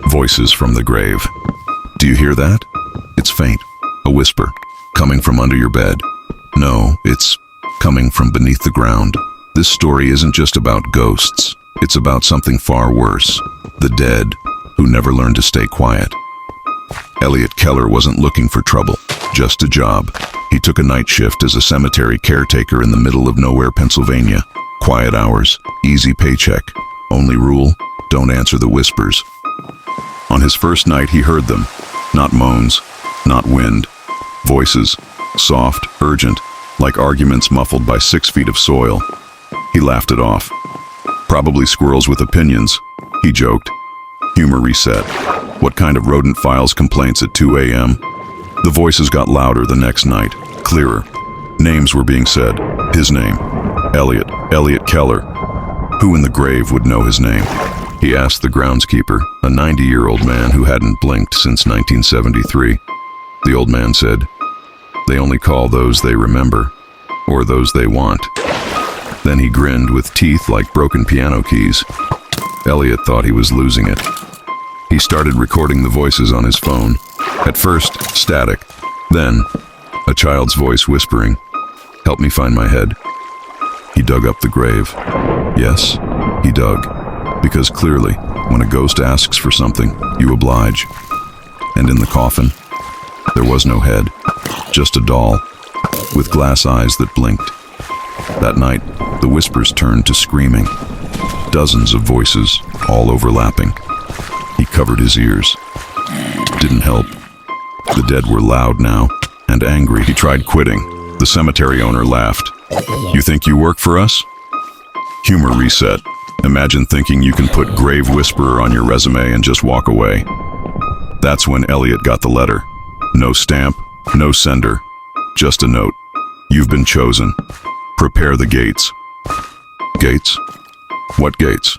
Voices from the grave. Do you hear that? It's faint, a whisper, coming from under your bed. No, it's coming from beneath the ground. This story isn't just about ghosts. It's about something far worse. The dead, who never learned to stay quiet. Elliot Keller wasn't looking for trouble, just a job. He took a night shift as a cemetery caretaker in the middle of nowhere, Pennsylvania. Quiet hours, easy paycheck. Only rule, don't answer the whispers. On his first night, he heard them. Not moans, not wind. Voices, soft, urgent, like arguments muffled by 6 feet of soil. He laughed it off. Probably squirrels with opinions, he joked. Humor reset. What kind of rodent files complaints at 2 a.m.? The voices got louder the next night, clearer. Names were being said. His name. Elliot Keller. Who in the grave would know his name? He asked the groundskeeper, a 90-year-old man who hadn't blinked since 1973. The old man said, "They only call those they remember, or those they want." Then he grinned with teeth like broken piano keys. Elliot thought he was losing it. He started recording the voices on his phone. At first, static. Then, a child's voice whispering, "Help me find my head." He dug up the grave. Yes, he dug. Because clearly, when a ghost asks for something, you oblige. And in the coffin, there was no head, just a doll, with glass eyes that blinked. That night, the whispers turned to screaming. Dozens of voices, all overlapping. He covered his ears. Didn't help. The dead were loud now, and angry. He tried quitting. The cemetery owner laughed. "You think you work for us?" Humor reset. Imagine thinking you can put Grave Whisperer on your resume and just walk away. That's when Elliot got the letter. No stamp, no sender, just a note. "You've been chosen. Prepare the gates." Gates? What gates?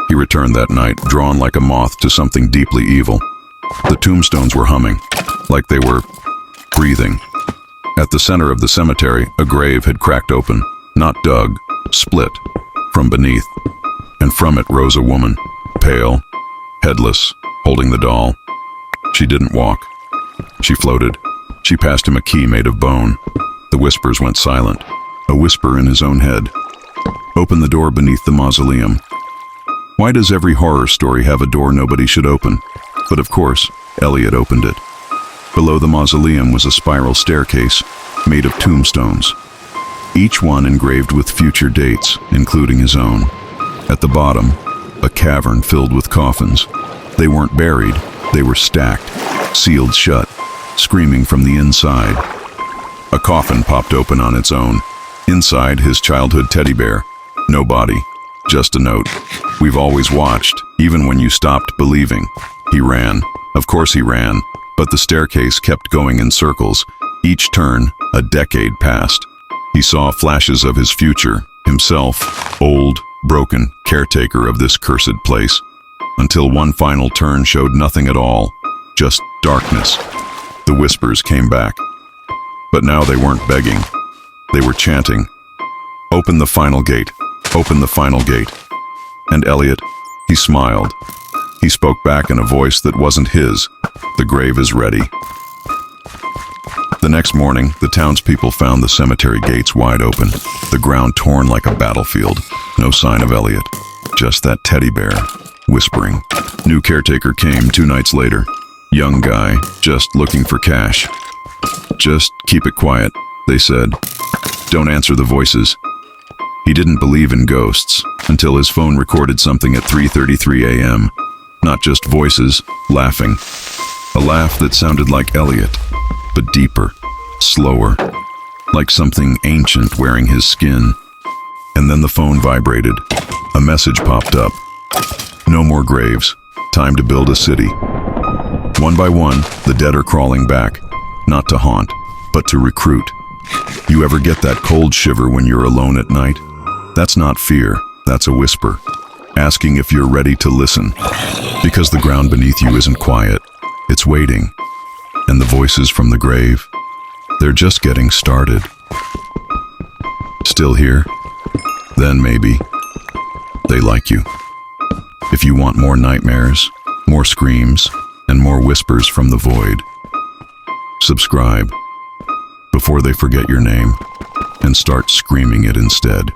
He returned that night, drawn like a moth to something deeply evil. The tombstones were humming, like they were breathing. At the center of the cemetery, a grave had cracked open, not dug, split, from beneath. And from it rose a woman, pale, headless, holding the doll. She didn't walk. She floated. She passed him a key made of bone. The whispers went silent. A whisper in his own head. "Open the door beneath the mausoleum." Why does every horror story have a door nobody should open? But of course, Elliot opened it. Below the mausoleum was a spiral staircase, made of tombstones. Each one engraved with future dates, including his own. At the bottom, a cavern filled with coffins. They weren't buried, they were stacked, sealed shut, screaming from the inside. A coffin popped open on its own. Inside, his childhood teddy bear. No body, just a note. "We've always watched, even when you stopped believing." He ran. Of course he ran, but the staircase kept going in circles. Each turn, a decade passed. He saw flashes of his future, himself, old, broken, caretaker of this cursed place, until one final turn showed nothing at all, just darkness. The whispers came back. But now they weren't begging. They were chanting, "Open the final gate, open the final gate." And Elliot, he smiled. He spoke back in a voice that wasn't his. "The grave is ready." The next morning, the townspeople found the cemetery gates wide open, the ground torn like a battlefield. No sign of Elliot, just that teddy bear, whispering. New caretaker came 2 nights later. Young guy, just looking for cash. "Just keep it quiet," they said. "Don't answer the voices." He didn't believe in ghosts until his phone recorded something at 3:33 a.m. Not just voices, laughing. A laugh that sounded like Elliot, but deeper, slower, like something ancient wearing his skin. And then the phone vibrated. A message popped up. "No more graves. Time to build a city." One by one, the dead are crawling back, not to haunt, but to recruit. You ever get that cold shiver when you're alone at night? That's not fear, that's a whisper, asking if you're ready to listen. Because the ground beneath you isn't quiet, it's waiting. And the voices from the grave, they're just getting started. Still here? Then maybe they like you. If you want more nightmares, More screams and more whispers from the void. Subscribe before they forget your name and start screaming it instead.